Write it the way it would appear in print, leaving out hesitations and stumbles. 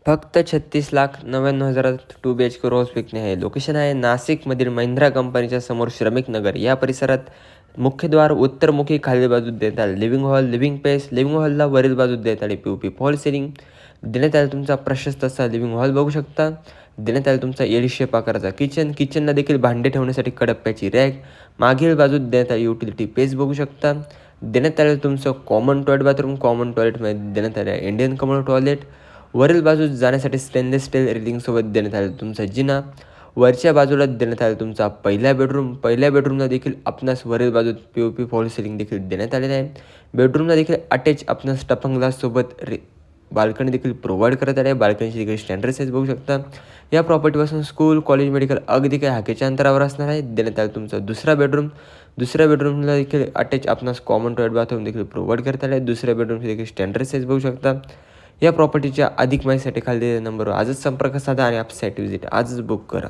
फक्त 36,99,000 2 BHK रोज विकणे आहे. लोकेशन आहे नाशिकमधील महिंद्रा कंपनीच्या समोर श्रमिक नगर या परिसरात. मुख्यद्वार उत्तरमुखी खालील बाजूस देण्यात आले. Living hall, living space, living हॉलला वरील बाजूस देण्यात आले POP फॉल सिलिंग देण्यात आले. तुमचा प्रशस्त असा लिव्हिंग हॉल बघू शकता. देण्यात आले तुमचा एल शेप आकाराचा किचन. किचनला देखील भांडे ठेवण्यासाठी कडप्प्याची रॅक. मागील बाजूत देण्यात आली युटिलिटी पेज बघू शकता. देण्यात आले तुमचं कॉमन टॉयलेट बाथरूम. कॉमन टॉयलेटमध्ये देण्यात आले इंडियन कमोड टॉयलेट. वरील बाजूस जाण्यासाठी स्टेनलेस स्टील रेलिंगसोबत देण्यात आले तुमचा जिना. वरच्या बाजूला देण्यात आला तुमचा पहिला बेडरूम. पहिल्या बेडरूमला देखील आपणास वरील बाजूत POP फॉल सिलिंग देखील देण्यात आलेलं आहे. बेडरूमला देखील अटॅच आपणास टफन ग्लाससोबत बाल्कनी देखील प्रोव्हाइड करत आले आहे. बाल्कनीची देखील स्टँडर्ड साईज बघू शकता. या प्रॉपर्टीपासून स्कूल, कॉलेज, मेडिकल अगदी काही हाकेच्या अंतरावर असणार आहे. देण्यात आला तुमचा दुसरा बेडरूम. दुसऱ्या बेडरूमला देखील अटॅच आपणास कॉमन टॉयलेट बाथरूम देखील प्रोव्हाइड करत आले आहे. दुसऱ्या बेडरूमची देखील स्टँडर्ड साईज बघू शकता. या प्रॉपर्टीच्या अधिक माहितीसाठी खाली दिलेल्या नंबरवर आजच संपर्क साधा आणि आपली साईट व्हिजिट आजच बुक करा.